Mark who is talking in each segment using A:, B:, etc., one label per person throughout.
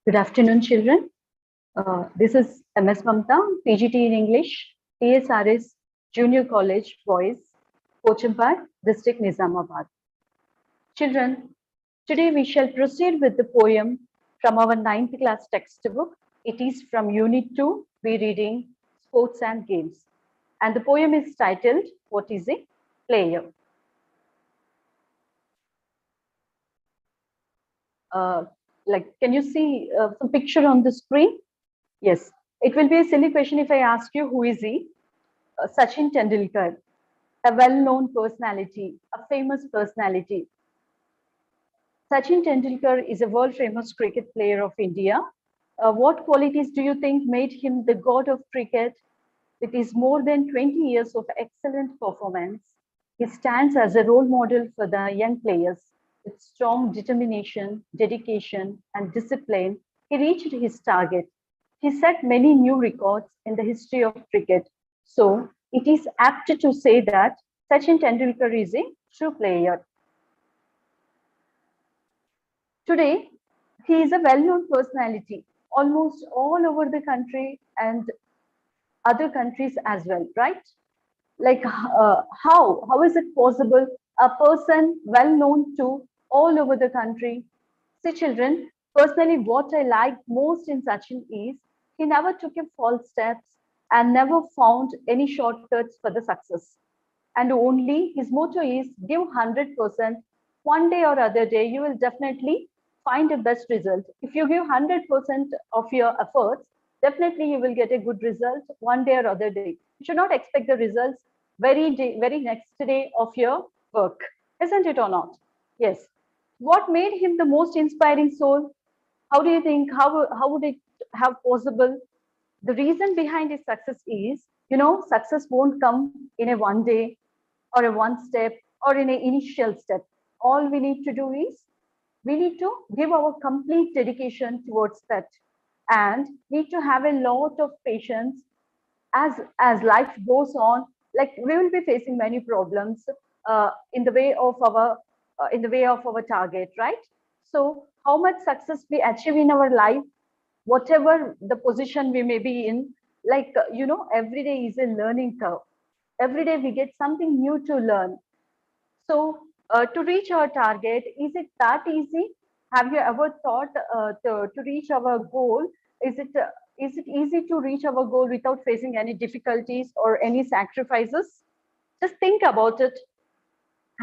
A: Good afternoon, children. This is MS Mamta, PGT in English, TSRS Junior College Boys, Pochampad, District Nizamabad. Children, today we shall proceed with the poem from our 9th class textbook. It is from Unit 2, be reading Sports and Games. And the poem is titled, What is a Player? Can you see some picture on the screen? Yes, it will be a silly question if I ask you who is he? Sachin Tendulkar, a well-known personality, a famous personality. Sachin Tendulkar is a world-famous cricket player of India. What qualities do you think made him the god of cricket? With his more than 20 years of excellent performance, he stands as a role model for the young players. With strong determination, dedication, and discipline, he reached his target. He set many new records in the history of cricket. So, it is apt to say that Sachin Tendulkar is a true player. Today, he is a well-known personality almost all over the country and other countries as well, right? Like how is it possible a person well known to all over the country? See, children, personally, what I like most in Sachin is he never took a false steps and never found any shortcuts for the success. And only his motto is give 100%. One day or other day, you will definitely find a best result. If you give 100% of your efforts, definitely you will get a good result one day or other day. You should not expect the results very next day of your work, isn't it or not? Yes. What made him the most inspiring soul? How do you think? How would it have possible? The reason behind his success is, success won't come in a one day or a one step or in an initial step. All we need to do is we need to give our complete dedication towards that and need to have a lot of patience as life goes on. Like we will be facing many problems in the way of our target, right? So how much success we achieve in our life, whatever the position we may be in, every day is a learning curve. Every day we get something new to learn. So to reach our target, is it that easy? Have you ever thought to reach our goal? Is it easy to reach our goal without facing any difficulties or any sacrifices? Just think about it.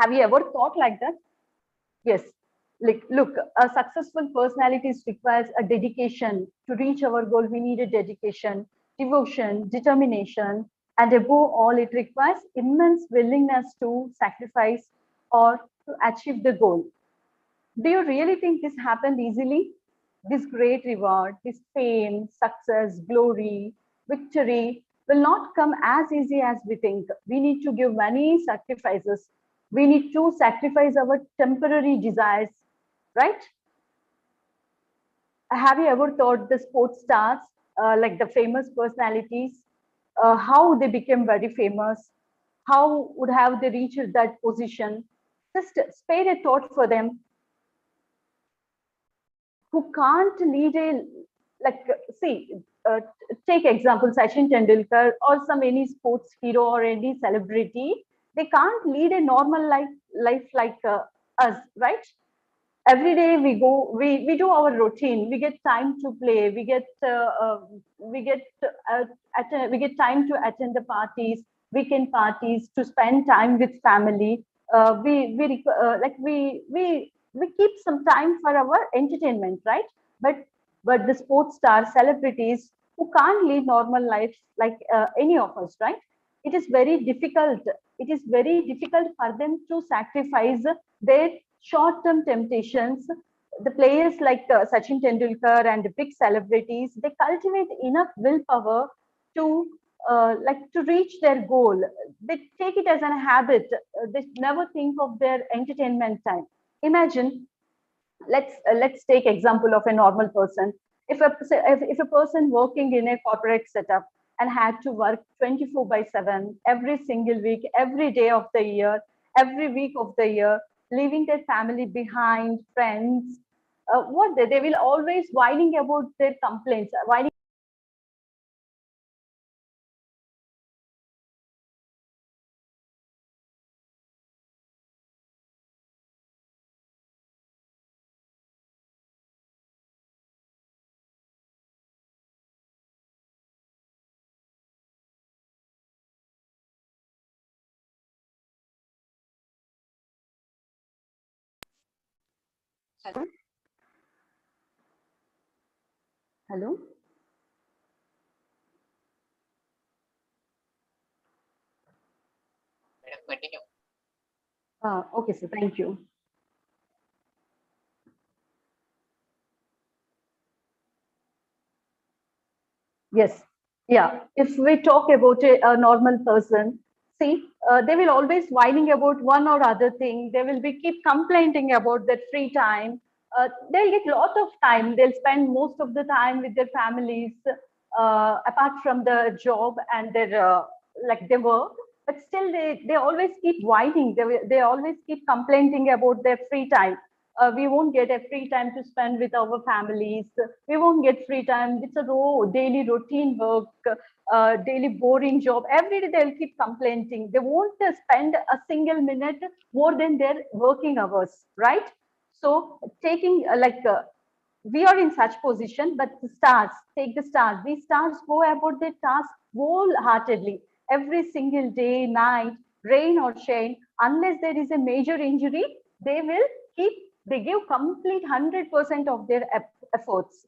A: Have you ever thought like that? Yes. Like, look, a successful personality requires a dedication. To reach our goal, we need a dedication, devotion, determination, and above all, it requires immense willingness to sacrifice or to achieve the goal. Do you really think this happened easily? This great reward, this fame, success, glory, victory will not come as easy as we think. We need to give many sacrifices. We need to sacrifice our temporary desires, right? Have you ever thought the sports stars, like the famous personalities, how they became very famous? How would have they reached that position? Just spare a thought for them who can't lead a like see take example Sachin Tendulkar or some any sports hero or any celebrity. They can't lead a normal life like us, right? Every day we do our routine. We get time to play. We get time to attend the parties, weekend parties, to spend time with family. We keep some time for our entertainment, right? But the sports stars, celebrities who can't lead normal lives like any of us, right? It is very difficult. It is very difficult for them to sacrifice their short-term temptations. The players like Sachin Tendulkar and the big celebrities, they cultivate enough willpower to to reach their goal. They take it as a habit. They never think of their entertainment time. Imagine, let's take example of a normal person. If a person working in a corporate setup and had to work 24 by 7 every single week, every day of the year, every week of the year, leaving their family behind, friends, what they will always whining about their complaints, whining. Hello.
B: Continue.
A: Okay, so thank you. Yes. Yeah. If we talk about a normal person, see, they will always whining about one or other thing. They will be keep complaining about their free time. They'll get lot of time. They'll spend most of the time with their families, apart from the job and their like their work. But still, they always keep whining. They always keep complaining about their free time. We won't get a free time to spend with our families. We won't get free time. It's a daily routine work, daily boring job. Every day they'll keep complaining. They won't spend a single minute more than their working hours, right? So taking we are in such position, but the stars, take the stars. These stars go about their task wholeheartedly every single day, night, rain or shine. Unless there is a major injury, they will keep, they give complete 100% of their efforts.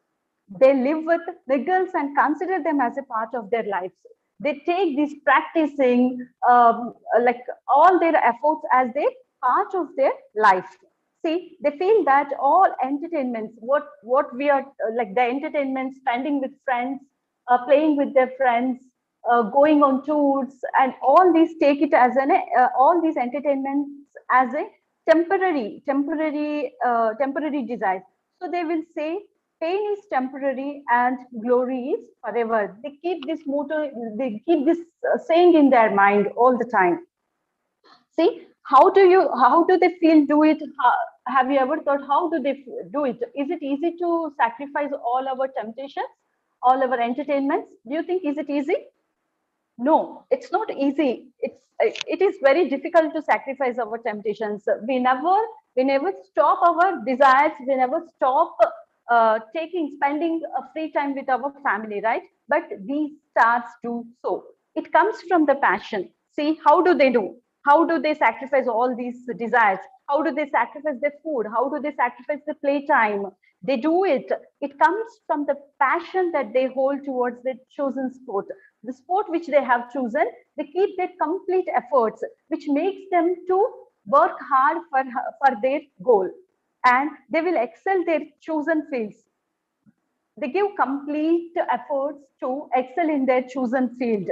A: They live with the girls and consider them as a part of their lives. They take this practicing like all their efforts as a part of their life. See, they feel that all entertainments, what we are like the entertainment, spending with friends, playing with their friends, going on tours, and all these take it as an all these entertainments as a temporary desire. So they will say pain is temporary and glory is forever. They keep this motto, they keep this saying in their mind all the time. See, how do they feel do it? Have you ever thought how do they do it? Is it easy to sacrifice all our temptations, all our entertainments? Do you think is it easy? No, it's not easy. It is very difficult to sacrifice our temptations. We never stop our desires. We never stop spending a free time with our family, right? But these stars do so. It comes from the passion. See, how do they do? How do they sacrifice all these desires? How do they sacrifice their food? How do they sacrifice the playtime? They do it. It comes from the passion that they hold towards their chosen sport, the sport which they have chosen. They keep their complete efforts, which makes them to work hard for their goal, and they will excel their chosen fields. They give complete efforts to excel in their chosen field.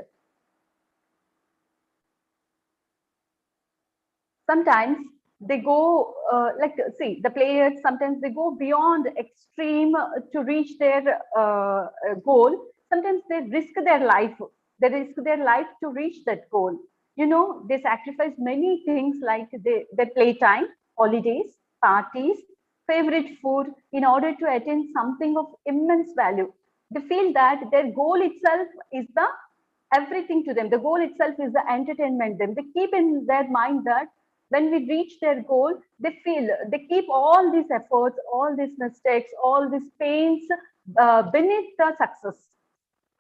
A: Sometimes they go see the players, sometimes they go beyond extreme to reach their goal. Sometimes they risk their life, to reach that goal. They sacrifice many things like their playtime, holidays, parties, favorite food in order to attain something of immense value. They feel that their goal itself is the everything to them. The goal itself is the entertainment them. They keep in their mind that when we reach their goal, they keep all these efforts, all these mistakes, all these pains beneath the success.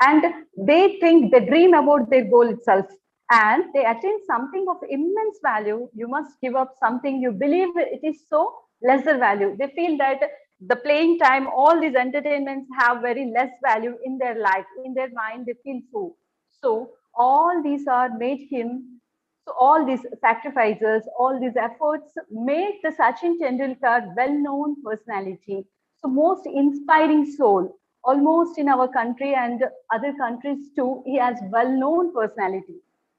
A: And they dream about their goal itself, and they attain something of immense value. You must give up something you believe it is so lesser value. They feel that the playing time, all these entertainments have very less value in their life, in their mind. They feel so all these are made him, so all these sacrifices, all these efforts made the Sachin Tendulkar well-known personality, so most inspiring soul. Almost in our country and other countries too, he has well-known personality.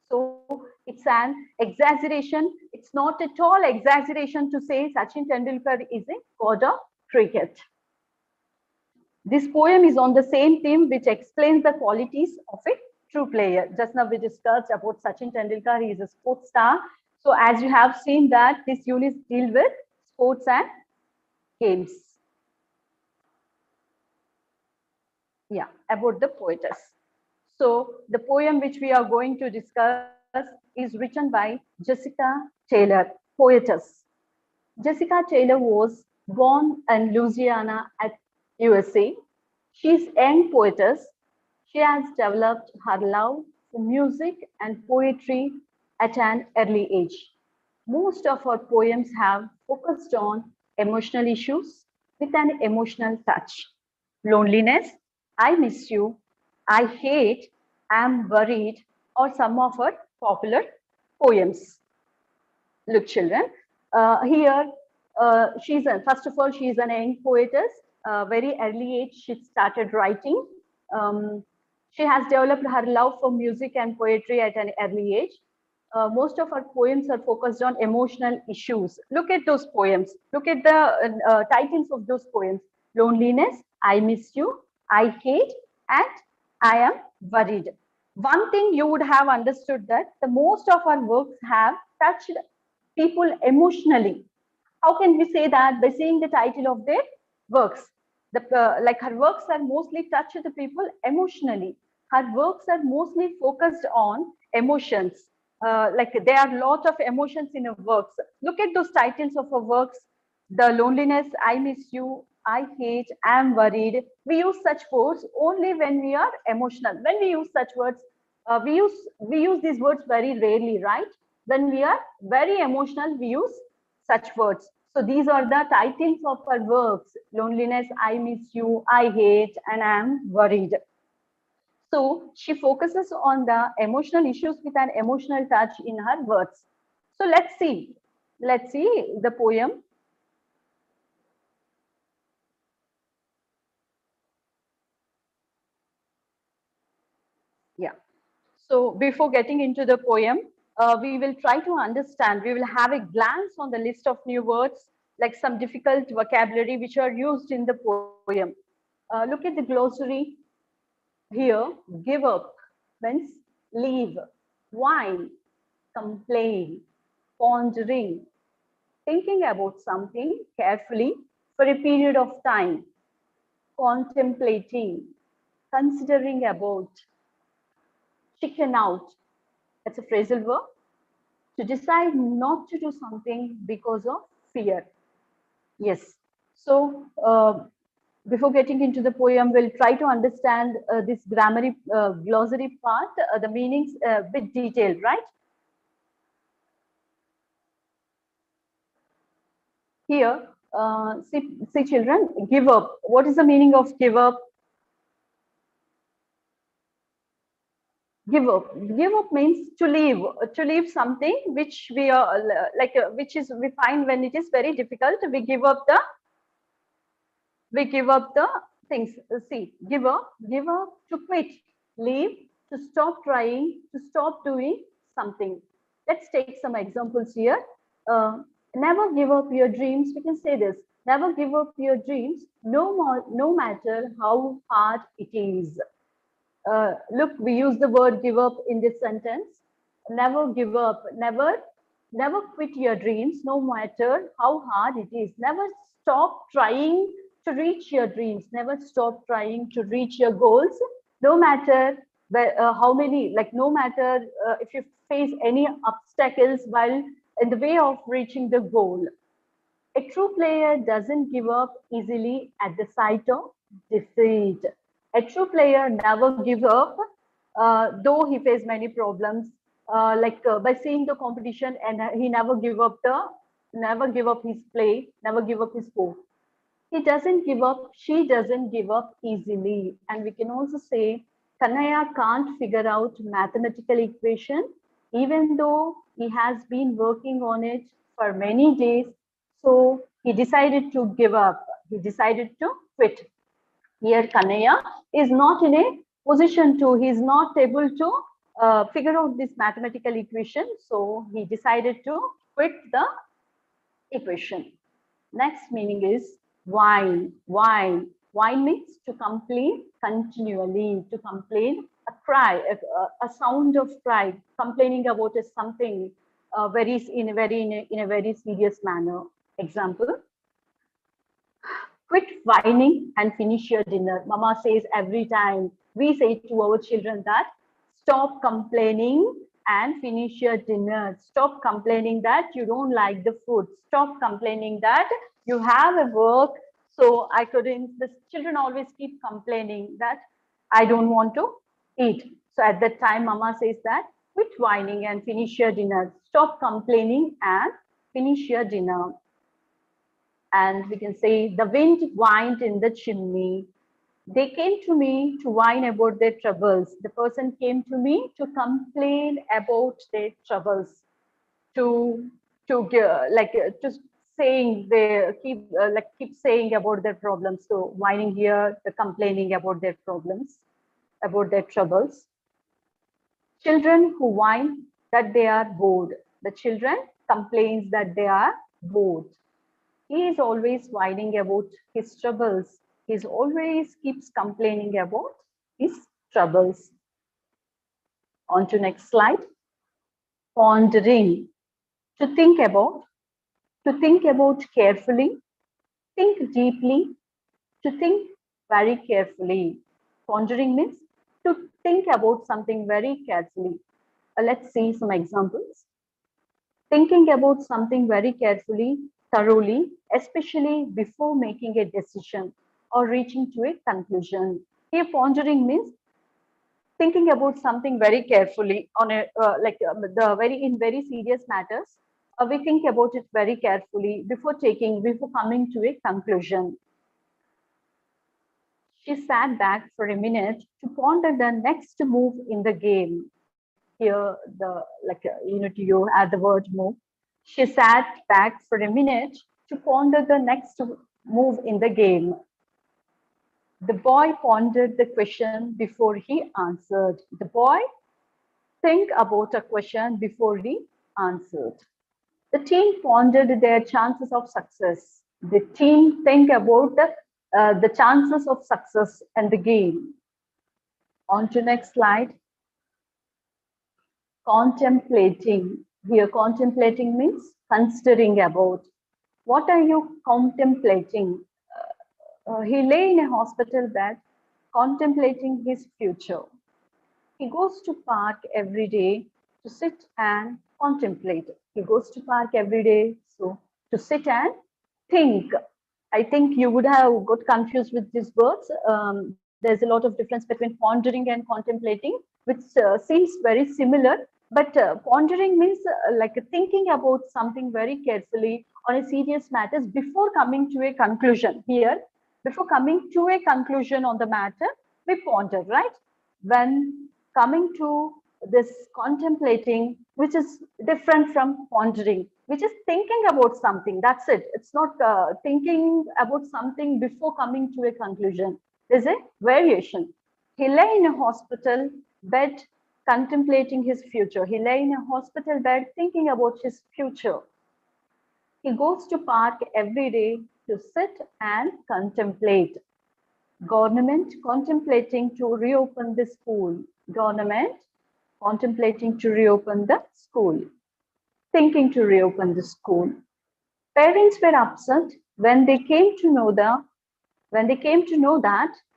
A: So it's an exaggeration. It's not at all exaggeration to say Sachin Tendulkar is a god of cricket. This poem is on the same theme which explains the qualities of a true player. Just now we discussed about Sachin Tendulkar. He is a sports star. So as you have seen that this unit deal with sports and games. Yeah, about the poetess. So the poem which we are going to discuss is written by Jessica Taylor, poetess. Jessica Taylor was born in Louisiana at USA. She's a young poetess. She has developed her love for music and poetry at an early age. Most of her poems have focused on emotional issues with an emotional touch. Loneliness, I miss you, I hate, I'm worried, or some of her popular poems. Look, children, here first of all, she's an young poetess. Very early age, she started writing. Um, she has developed her love for music and poetry at an early age. Most of her poems are focused on emotional issues. Look at those poems. Look at the titles of those poems. Loneliness, I miss you, I hate, and I am worried. One thing you would have understood that the most of our works have touched people emotionally. How can we say that? By seeing the title of their works. Like her works are mostly touched the people emotionally. Her works are mostly focused on emotions. Like there are a lot of emotions in her works. Look at those titles of her works. The loneliness, I miss you, I hate, I am worried. We use such words only when we are emotional. When we use such words, we use these words very rarely, right? When we are very emotional, we use such words. So these are the titles of her works: Loneliness, I miss you, I hate, and I am worried. So she focuses on the emotional issues with an emotional touch in her words. So let's see. Let's see the poem. Yeah. So before getting into the poem, we will try to understand. We will have a glance on the list of new words, like some difficult vocabulary which are used in the poem. Look at the glossary here. Give up means leave, whine, complain, pondering, thinking about something carefully for a period of time, contemplating, considering about, chicken out. That's a phrasal verb. To decide not to do something because of fear. Yes. So before getting into the poem, we'll try to understand this glossary part, the meanings bit detailed, right? Here, see children, give up. What is the meaning of give up? Give up means to leave something which we are which is we find when it is very difficult. We give up the things. See, give up to quit, leave, to stop trying, to stop doing something. Let's take some examples here. Uh, Never give up your dreams. We can say this. Never give up your dreams, no matter how hard it is. Look, we use the word give up in this sentence. Never give up. Never quit your dreams, no matter how hard it is. Never stop trying to reach your dreams. Never stop trying to reach your goals, no matter how many, like no matter if you face any obstacles while in the way of reaching the goal. A true player doesn't give up easily at the sight of defeat. A true player never gives up, though he faced many problems, by seeing the competition, and he never give up his play, never give up his sport. He doesn't give up, she doesn't give up easily. And we can also say Kanaya can't figure out mathematical equation, even though he has been working on it for many days. So he decided to give up. He decided to quit. Here Kanaya is not in a position to, he's not able to figure out this mathematical equation. So he decided to quit the equation. Next meaning is whine. Whine. Whine means to complain continually, to complain, a cry, a sound of cry, complaining about something in a very serious manner. Example: Quit whining and finish your dinner. Mama says every time. We say to our children that stop complaining and finish your dinner. Stop complaining that you don't like the food. Stop complaining that you have a work, so I couldn't. The children always keep complaining that I don't want to eat. So at that time, Mama says that quit whining and finish your dinner. Stop complaining and finish your dinner. And we can say the wind whined in the chimney. They came to me to whine about their troubles. The person came to me to complain about their troubles, to to saying they keep saying about their problems. So whining here, the complaining about their problems, about their troubles. Children who whine that they are bored. The children complains that they are bored. He is always whining about his troubles. He always keeps complaining about his troubles. On to next slide. Pondering. To think about carefully, think deeply, to think very carefully. Pondering means to think about something very carefully. Let's see some examples. Thinking about something very carefully, thoroughly, especially before making a decision or reaching to a conclusion. Here, pondering means thinking about something very carefully on a the very serious matters. We think about it very carefully before coming to a conclusion. She sat back for a minute to ponder the next move in the game. Here, you add the word move. She sat back for a minute to ponder the next move in the game. The boy pondered the question before he answered. The boy think about a question before he answered. The team pondered their chances of success. The team think about the chances of success and the game. On to next slide. Contemplating. Here, contemplating means considering about. What are you contemplating? He lay in a hospital bed, contemplating his future. He goes to park every day to sit and contemplate. He goes to park every day so to sit and think. I think you would have got confused with these words. There's a lot of difference between pondering and contemplating, which seems very similar. But pondering means thinking about something very carefully on a serious matters before coming to a conclusion. Here, before coming to a conclusion on the matter, we ponder, right? When coming to this contemplating, which is different from pondering, which is thinking about something. That's it. It's not thinking about something before coming to a conclusion. There's a variation. He lay in a hospital bed contemplating his future. He lay in a hospital bed thinking about his future. He goes to park every day to sit and contemplate. Government contemplating to reopen the school. Government contemplating to reopen the school. Thinking to reopen the school. Parents were upset when they came to know that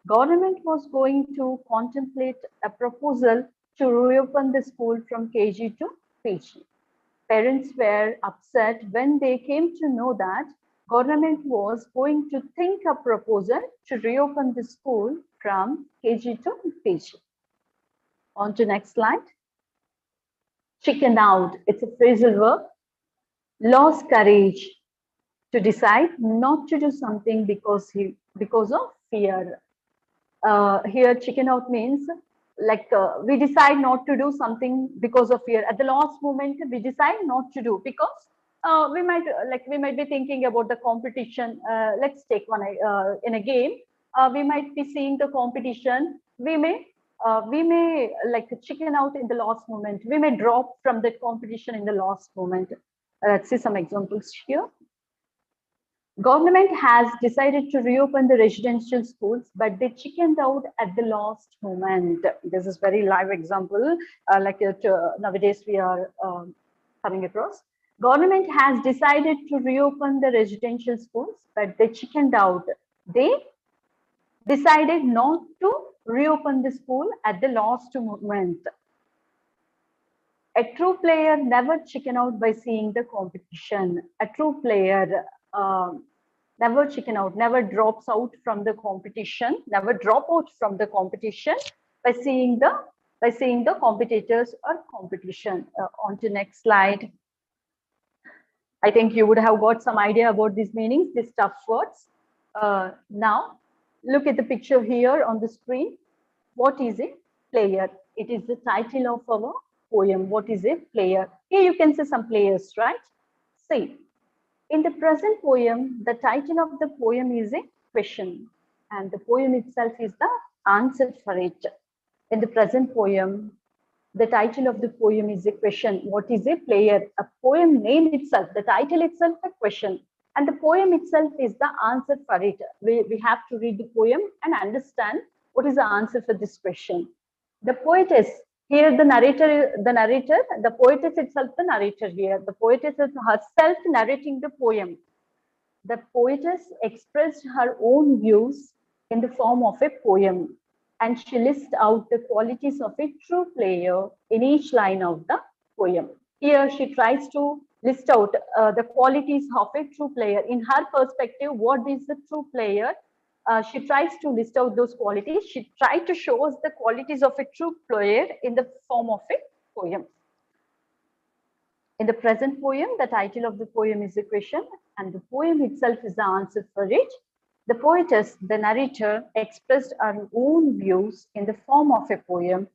A: government was going to contemplate a proposal to reopen the school from KG to PG. Parents were upset when they came to know that government was going to think a proposal to reopen the school from KG to PG. On to next slide. Chicken out. It's a phrasal verb. Lost courage to decide not to do something because of fear. Here, chicken out means we decide not to do something because of fear. At the last moment, we decide not to do because we might be thinking about the competition. Let's take one in a game. We might be seeing the competition. We may chicken out in the last moment. We may drop from the competition in the last moment. Let's see some examples here. Government has decided to reopen the residential schools, but they chickened out at the last moment. This is very live example, nowadays we are coming across. Government has decided to reopen the residential schools, but they chickened out. They decided not to reopen the school at the last moment. A true player never chicken out by seeing the competition. A true player never chicken out, never drops out from the competition, never drop out from the competition by seeing the competitors or competition. On to next slide. I think you would have got some idea about these meanings, these tough words. Now, look at the picture here on the screen. What is a player? It is the title of our poem. What is a player? Here you can see some players, right? See, in the present poem, the title of the poem is a question, and the poem itself is the answer for it. In the present poem, the title of the poem is a question. What is a player? A poem name itself, the title itself, a question. And the poem itself is the answer for it. We have to read the poem and understand what is the answer for this question. The poetess, here the narrator, the poetess itself, the narrator here. The poetess is herself narrating the poem. The poetess expressed her own views in the form of a poem, and she lists out the qualities of a true player in each line of the poem. Here she tries to list out the qualities of a true player. In her perspective, what is the true player? She tries to list out those qualities. She tried to show us the qualities of a true player in the form of a poem. In the present poem, the title of the poem is a question, and the poem itself is the answer for it. The poetess, the narrator, expressed her own views in the form of a poem.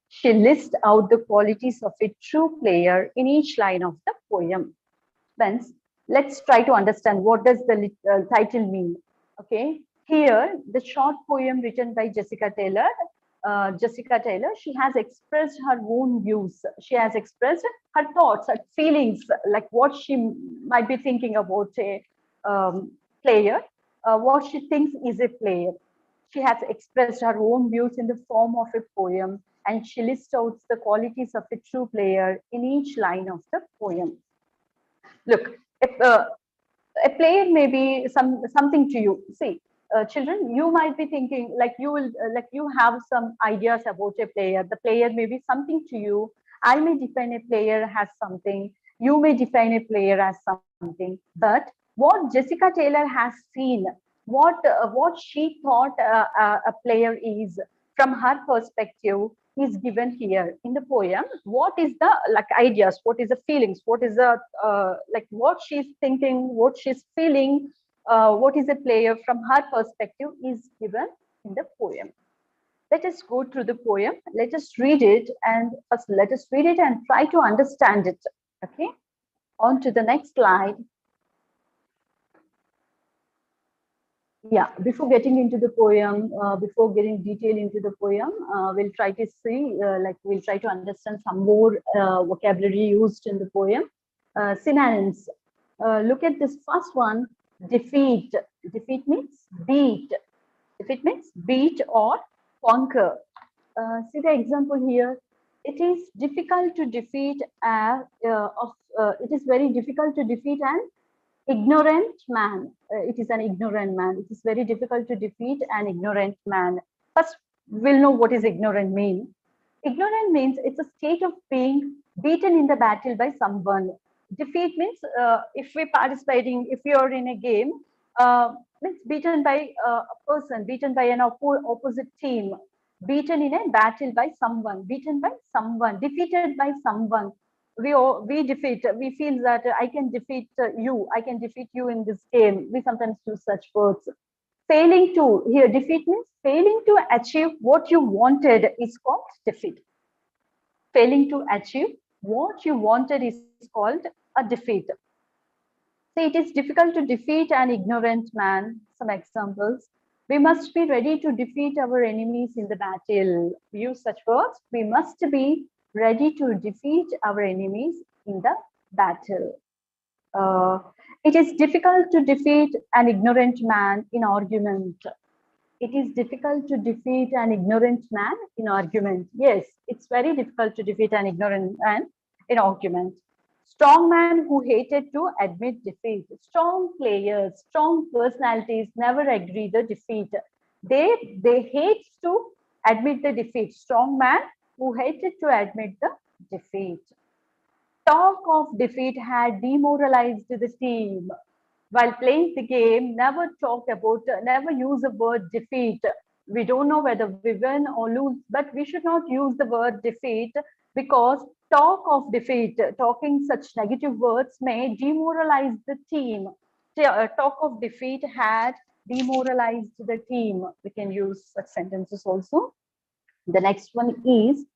A: She lists out the qualities of a true player in each line of the poem. Friends, let's try to understand what does the title mean. Okay, here the short poem written by Jessica Taylor. She has expressed her own views. She has expressed her thoughts, her feelings, like what she might be thinking about a player, what she thinks is a player. She has expressed her own views in the form of a poem, and she lists out the qualities of a true player in each line of the poem. Look, if a player may be something to you. See, children, you might be thinking like you have some ideas about a player. The player may be something to you. I may define a player as something. You may define a player as something. But what Jessica Taylor has seen, what she thought a player is from her perspective is given here in the poem. What is the like ideas, what is the feelings, what is the like what she's thinking, what she's feeling, what is a player from her perspective is given in the poem. Let us go through the poem, let us read it, and first let us read it and try to understand it. Okay, on to the next slide. Yeah, before getting into the poem, before getting detail into the poem, we'll try to see, we'll try to understand some more vocabulary used in the poem. Synonyms. Look at this first one, defeat. Defeat means beat. Defeat means beat or conquer. See the example here. It is difficult to defeat it is very difficult to defeat an ignorant man. It is an ignorant man. It is very difficult to defeat an ignorant man. First, we'll know what is ignorant mean. Ignorant means it's a state of being beaten in the battle by someone. Defeat means if we're participating, if you're in a game, means beaten by a person, beaten by an opposite team, beaten in a battle by someone, beaten by someone, defeated by someone. We defeat, we feel that I can defeat you in this game. We sometimes use such words. Failing to, here defeat means failing to achieve what you wanted is called defeat. Failing to achieve what you wanted is called a defeat. So it is difficult to defeat an ignorant man. Some examples. We must be ready to defeat our enemies in the battle. We use such words. We must be ready to defeat our enemies in the battle. It is difficult to defeat an ignorant man in argument. It is difficult to defeat an ignorant man in argument. Yes, it's very difficult to defeat an ignorant man in argument. Strong man who hated to admit defeat. Strong players, strong personalities never agree the defeat. They hate to admit the defeat. Strong man who hated to admit the defeat. Talk of defeat had demoralized the team. While playing the game, never use the word defeat. We don't know whether we win or lose, but we should not use the word defeat, because talk of defeat, talking such negative words may demoralize the team. Talk of defeat had demoralized the team. We can use such sentences also. The next one is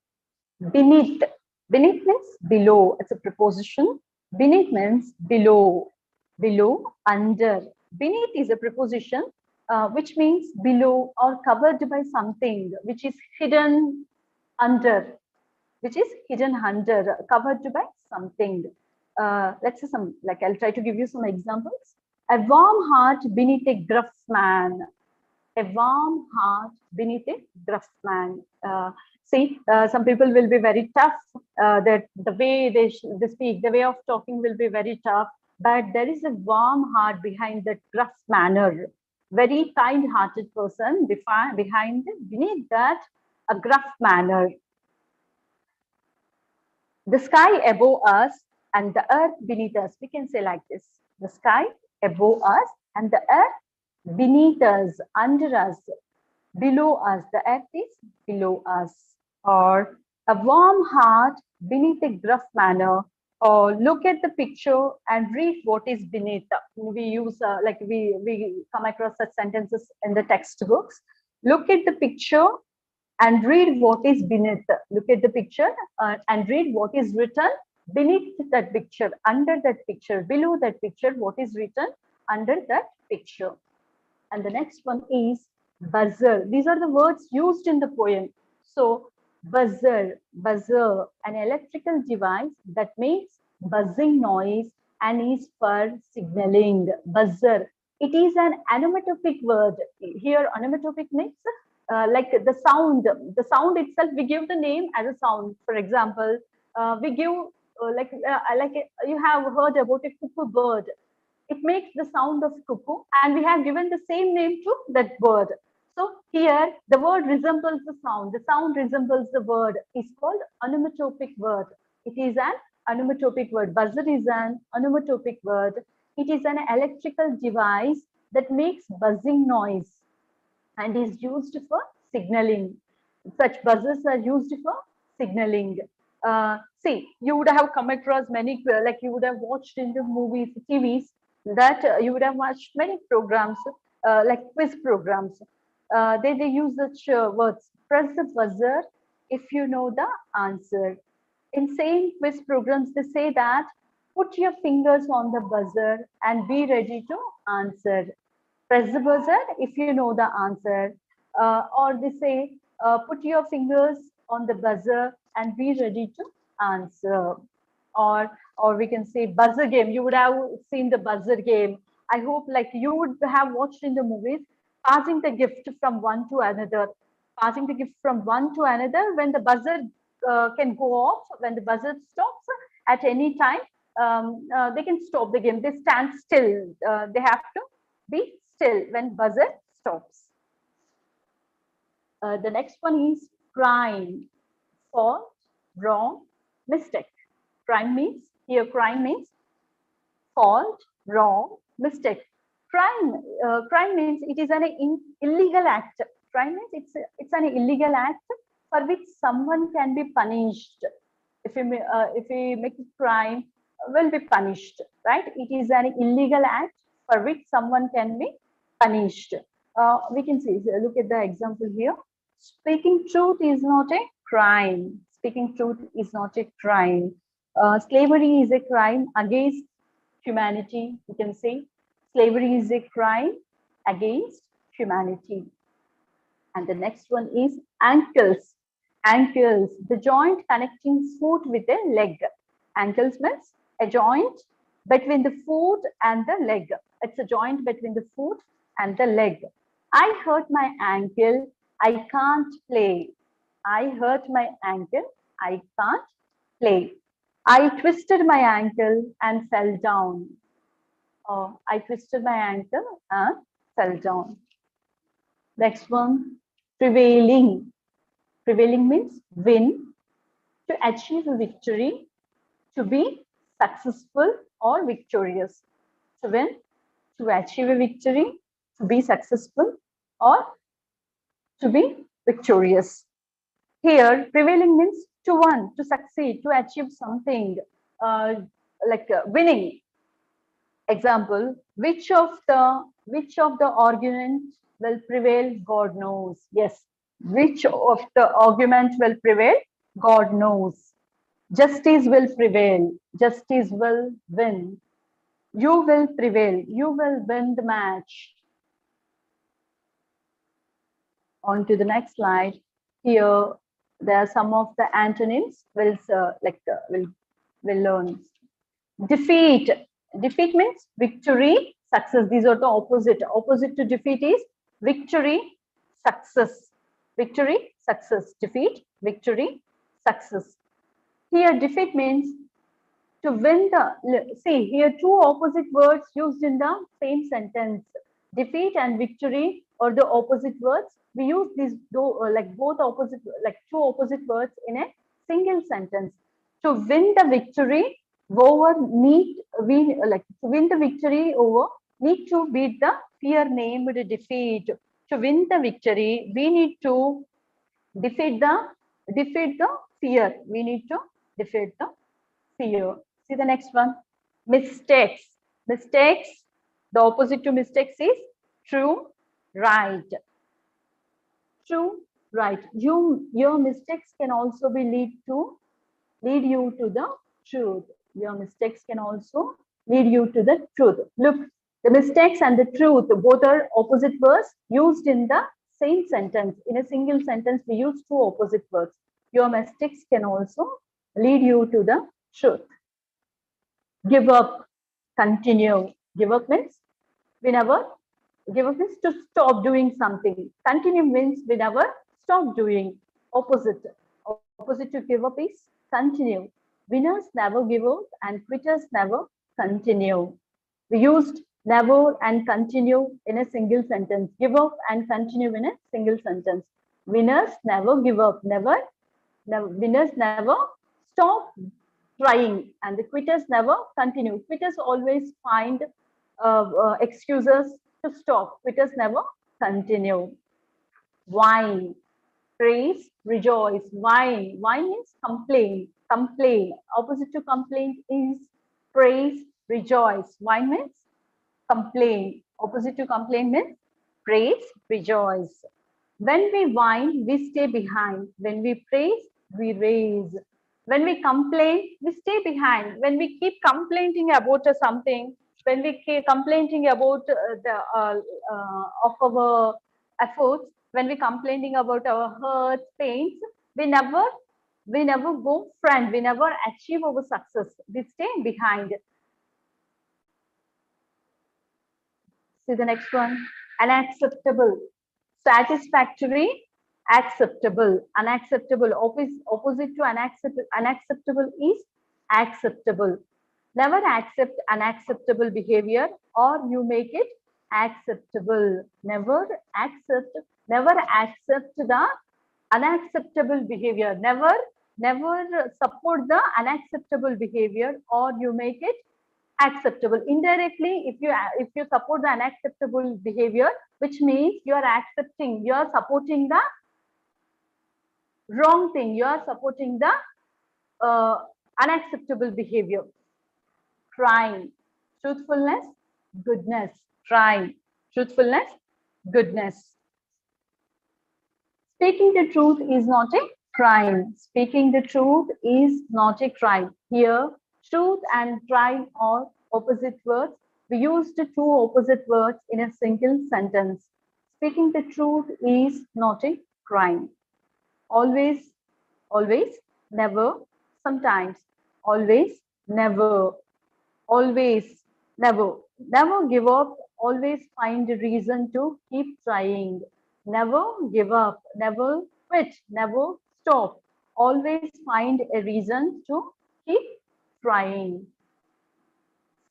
A: beneath. Beneath means below. It's a preposition. Beneath means below. Below, under. Beneath is a preposition which means below or covered by something which is hidden under. Which is hidden under, covered by something. Let's say some, like I'll try to give you some examples. A warm heart beneath a gruff man. A warm heart beneath a gruff man. Some people will be very tough. That the way they speak, the way of talking will be very tough. But there is a warm heart behind that gruff manner. Very kind-hearted person beneath that a gruff manner. The sky above us and the earth beneath us. We can say like this: the sky above us and the earth beneath us, under us, below us. The earth is below us. Or a warm heart beneath a gruff manner. Or look at the picture and read what is beneath. We use we come across such sentences in the textbooks. Look at the picture and read what is beneath. Look at the picture and read what is written beneath that picture, under that picture, below that picture, what is written under that picture. And the next one is buzzer. These are the words used in the poem. So buzzer, an electrical device that makes buzzing noise and is for signaling. Buzzer. It is an onomatopoeic word. Here, onomatopoeic means like the sound itself. We give the name as a sound. For example, we give you have heard about a cuckoo bird. It makes the sound of cuckoo, and we have given the same name to that bird. So here, the word resembles the sound. The sound resembles the word. Is called onomatopoeic word. It is an onomatopoeic word. Buzzer is an onomatopoeic word. It is an electrical device that makes buzzing noise and is used for signaling. Such buzzers are used for signaling. You would have come across many, like you would have watched in the movies, TVs, that you would have watched many programs, like quiz programs. They use such words: press the buzzer if you know the answer. In same quiz programs, they say that put your fingers on the buzzer and be ready to answer. Press the buzzer if you know the answer. Or they say, put your fingers on the buzzer and be ready to answer. Or we can say buzzer game. You would have seen the buzzer game. I hope like you would have watched in the movies, passing the gift from one to another. Passing the gift from one to another. When the buzzer can go off, when the buzzer stops at any time, they can stop the game. They stand still. They have to be still when buzzer stops. The next one is crime. Fault, wrong, mistake. Crime means fault, wrong, mistake. Crime means it is an illegal act. Crime means it's an illegal act for which someone can be punished. If we make a crime, will be punished, right? It is an illegal act for which someone can be punished. We can see. Look at the example here. Speaking truth is not a crime. Speaking truth is not a crime. Slavery is a crime against humanity. You can say slavery is a crime against humanity. And the next one is ankles. Ankles, the joint connecting foot with the leg. Ankles means a joint between the foot and the leg. It's a joint between the foot and the leg. I hurt my ankle. I can't play. I hurt my ankle. I can't play. I twisted my ankle and fell down. I twisted my ankle and fell down. Next one, prevailing. Prevailing means win, to achieve a victory, to be successful or victorious. To win, to achieve a victory, to be successful or to be victorious. Here, prevailing means to win, to succeed, to achieve something, uh, winning. Example: which of the argument will prevail? God knows. Yes, which of the argument will prevail? God knows. Justice will prevail. Justice will win. You will prevail. You will win the match. On to the next slide. Here, there are some of the antonyms. We'll learn. Defeat. Defeat means victory, success. These are the opposite. Opposite to defeat is victory, success. Victory, success. Defeat, victory, success. Here, defeat means to win the, see here, two opposite words used in the same sentence. Defeat and victory are the opposite words. We use these both opposite, like two opposite words in a single sentence. To win the victory over to win the victory over, need to beat the fear named defeat. To win the victory, we need to defeat the fear. We need to defeat the fear. See the next one. Mistakes. Mistakes. The opposite to mistakes is true, right. True, right. Your mistakes can also be lead you to the truth. Your mistakes can also lead you to the truth. Look, the mistakes and the truth, both are opposite words used in the same sentence. In a single sentence, we use two opposite words. Your mistakes can also lead you to the truth. Give up, continue. Give up means we never, give up means to stop doing something. Continue means we never stop doing. Opposite. Opposite to give up is continue. Winners never give up and quitters never continue. We used never and continue in a single sentence. Give up and continue in a single sentence. Winners never give up. Winners never stop trying, and the quitters never continue. Quitters always find excuses to stop. Quitters never continue. Whine, praise, rejoice. Whine. Whine means complain. Complain. Opposite to complaint is praise, rejoice. Whine means complain. Opposite to complain means praise, rejoice. When we whine, we stay behind. When we praise, we raise. When we complain, we stay behind. When we keep complaining about something, when we keep complaining about of our efforts, when we complaining about our hurts, pains, we never go front. We never achieve our success. We stay behind. See the next one. Unacceptable. Satisfactory, acceptable. Unacceptable. Opposite to unacceptable is acceptable. Never accept unacceptable behavior, or you make it acceptable. Never accept the unacceptable behavior. Never support the unacceptable behavior, or you make it acceptable. Indirectly, if you support the unacceptable behavior, which means you are supporting the wrong thing. You are supporting the unacceptable behavior. Crime, truthfulness, goodness. Crime, truthfulness, goodness. Speaking the truth is not a crime. Speaking the truth is not a crime. Here, truth and crime are opposite words. We used two opposite words in a single sentence. Speaking the truth is not a crime. Always, always, never, sometimes, always, never, always, never. Never give up, always find a reason to keep trying. Never give up, never quit, never stop. Always find a reason to keep trying.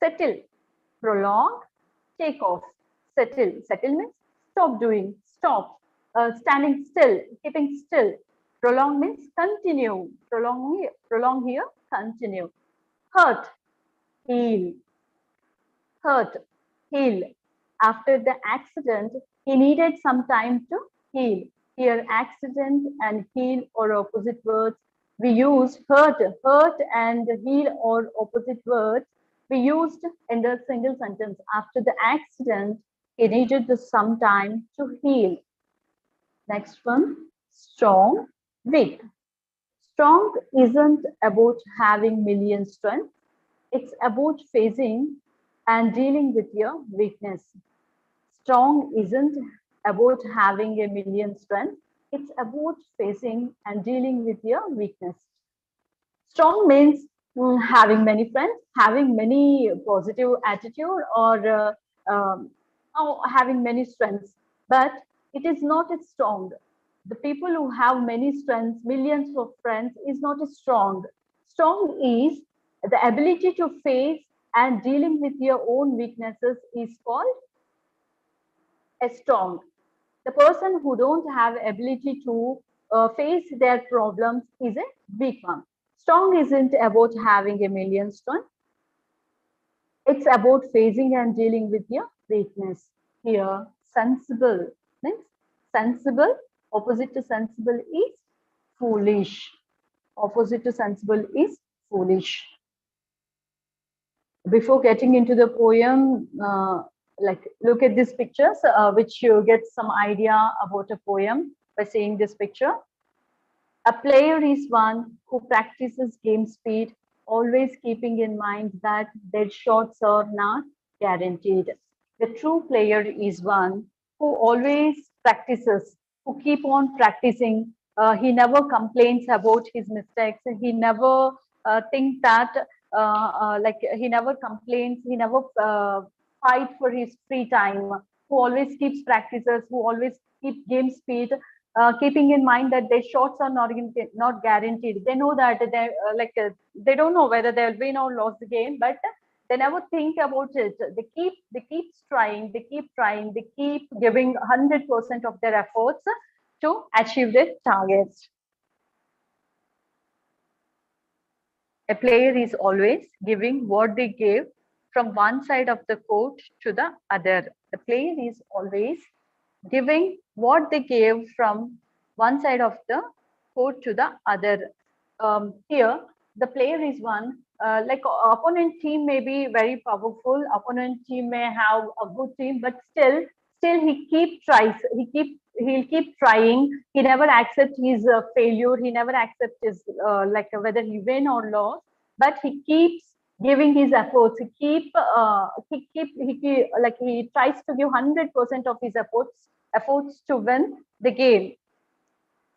A: Settle, prolong, take off. Settle. Settle means stop doing, stop. Standing still, keeping still. Prolong means continue. Prolong here, continue. Hurt, heal. Hurt, heal. After the accident, he needed some time to heal. Here, accident and heal are opposite words. We use hurt and heal or opposite words. We used in the single sentence. After the accident, he needed some time to heal. Next one, strong, weak. Strong isn't about having million strength. It's about facing and dealing with your weakness. Strong isn't about having a million strength. It's about facing and dealing with your weakness. Strong means having many friends, having many positive attitude, or having many strengths. But it is not as strong. The people who have many strengths, millions of friends, is not as strong. Strong is the ability to face and dealing with your own weaknesses is called a strong. The person who don't have ability to face their problems is a weak one. Strong isn't about having a million strength. It's about facing and dealing with your weakness. Here, sensible means sensible. Opposite to sensible is foolish. Opposite to sensible is foolish. Before getting into the poem, like look at these pictures, which you get some idea about a poem by seeing this picture. A player is one who practices game speed, always keeping in mind that their shots are not guaranteed. The true player is one who always practices, who keep on practicing. He never complains about his mistakes. He never thinks that like he never complains. He never fight for his free time. Who always keeps practices. Who always keep game speed, keeping in mind that their shots are not guaranteed. They know that they don't know whether they'll win or lose the game, but they never think about it. They keep trying. They keep trying. They keep giving 100% of their efforts to achieve their targets. A player is always giving what they gave from one side of the court to the other. The player is always giving what they gave from one side of the court to the other. Here, the player is one. Like opponent team may be very powerful. Opponent team may have a good team, but still he tries. He'll keep trying. He never accepts his failure. He never accepts his like whether he win or lose. But he keeps giving his efforts. He tries to give 100% of his efforts to win the game.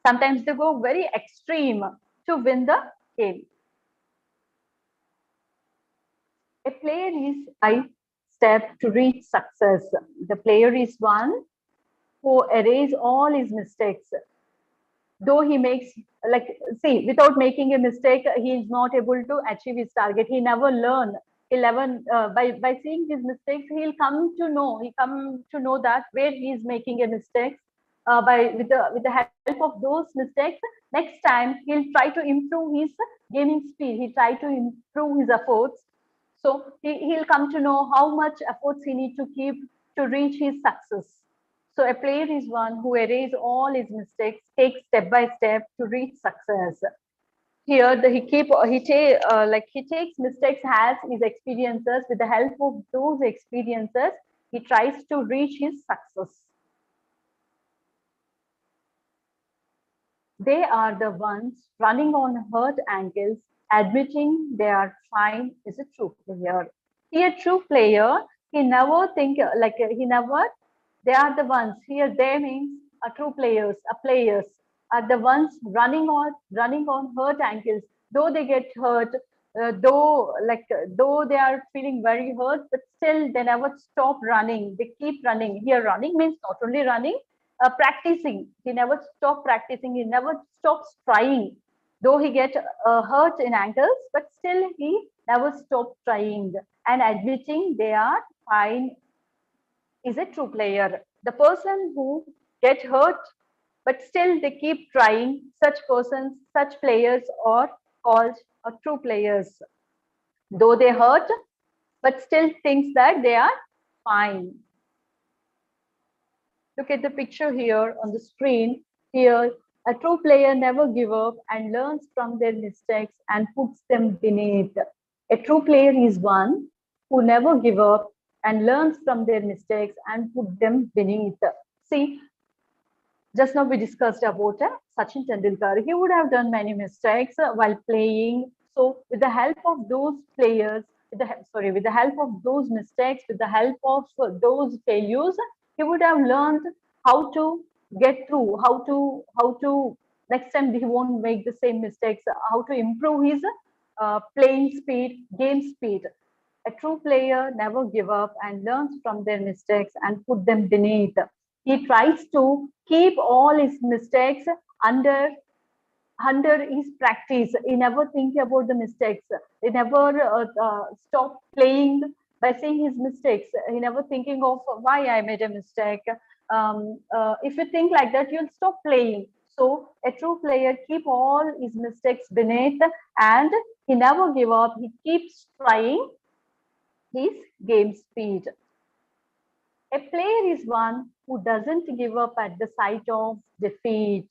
A: Sometimes they go very extreme to win the game. A player is a step to reach success. The player is one who erases all his mistakes. Though he makes, without making a mistake, he is not able to achieve his target. He never learn. He'll never, by seeing his mistakes, he'll come to know that where he is making a mistake. With the help of those mistakes, next time he'll try to improve his gaming speed. He'll try to improve his efforts. So he'll come to know how much efforts he needs to keep to reach his success. So a player is one who erases all his mistakes, takes step by step to reach success. Here, he takes mistakes as his experiences. With the help of those experiences, he tries to reach his success. They are the ones running on hurt ankles, admitting they are fine is a true player. Here, true player, they are the ones. Here, they means a true players, are the ones running on hurt ankles. Though they get hurt, though they are feeling very hurt, but still they never stop running. They keep running. Here, running means not only running, practicing. He never stops practicing. He never stops trying. Though he get hurt in ankles, but still he never stopped trying and admitting they are fine is a true player. The person who get hurt, but still they keep trying, such persons, such players are called true players. Though they hurt, but still thinks that they are fine. Look at the picture here on the screen. Here, a true player never gives up and learns from their mistakes and puts them beneath. A true player is one who never gives up and learns from their mistakes and put them beneath. See, just now we discussed about Sachin Tendulkar. He would have done many mistakes while playing. So with the help of those players, with the help of those mistakes, with the help of those failures, he would have learned how to get through, how to next time he won't make the same mistakes, how to improve his playing speed, game speed. A true player never give up and learns from their mistakes and put them beneath. He tries to keep all his mistakes under his practice. He never think about the mistakes. He never stop playing by saying his mistakes. He never thinking of why I made a mistake. If you think like that, you'll stop playing. So a true player keep all his mistakes beneath and he never give up. He keeps trying his game speed. A player is one who doesn't give up at the sight of defeat.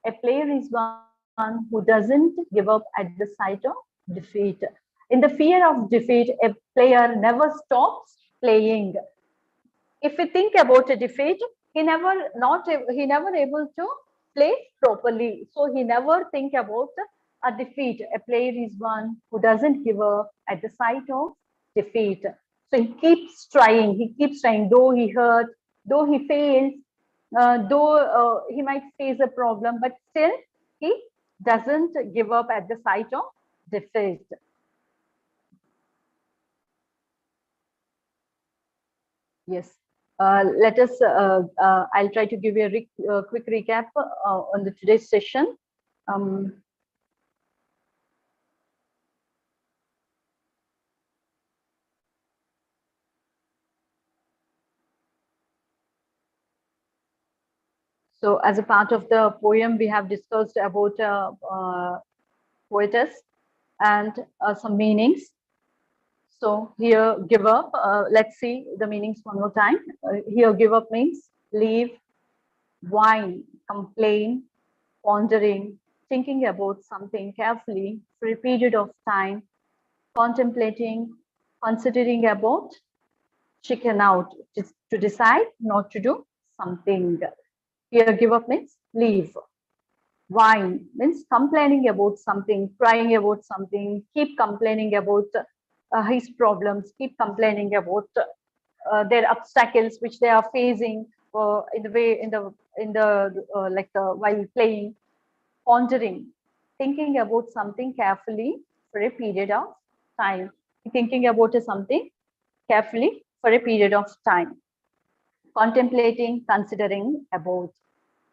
A: A player is one who doesn't give up at the sight of defeat. In the fear of defeat, a player never stops playing. If we think about a defeat, he never able to play properly. So he never think about a defeat. A player is one who doesn't give up at the sight of defeat. So he keeps trying. He keeps trying, though he hurt, though he fails, though he might face a problem, but still he doesn't give up at the sight of defeat. Yes. Let us, I'll try to give you a quick recap on the today's session. So as a part of the poem, we have discussed about poetess and some meanings. So here, give up. Let's see the meanings one more time. Here, give up means leave, whine, complain, pondering, thinking about something carefully for a period of time, contemplating, considering about, chicken out, to decide not to do something. Here, give up means leave. Whine means complaining about something, crying about something, keep complaining about his problems, keep complaining about their obstacles which they are facing in the while playing, pondering, thinking about something carefully for a period of time, thinking about something carefully for a period of time, contemplating, considering about,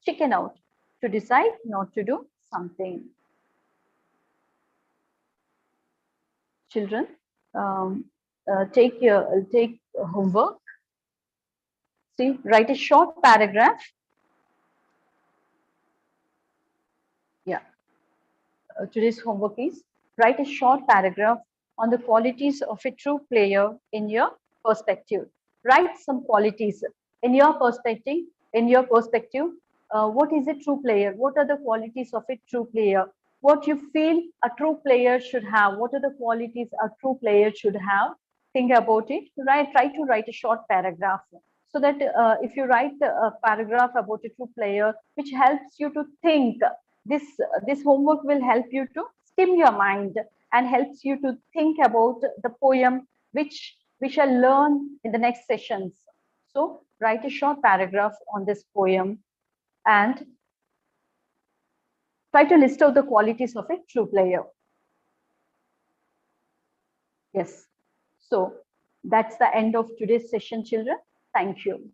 A: chicken out, to decide not to do something. Children, take homework. See, write a short paragraph. Yeah. Today's homework is write a short paragraph on the qualities of a true player in your perspective. Write some qualities in your perspective. In your perspective, what is a true player? What are the qualities of a true player? What you feel a true player should have? What are the qualities a true player should have? Think about it. Try to write a short paragraph so that if you write a paragraph about a true player, which helps you to think, this homework will help you to stim your mind and helps you to think about the poem which we shall learn in the next sessions. So write a short paragraph on this poem and try to list out the qualities of a true player. Yes. So that's the end of today's session, children. Thank you.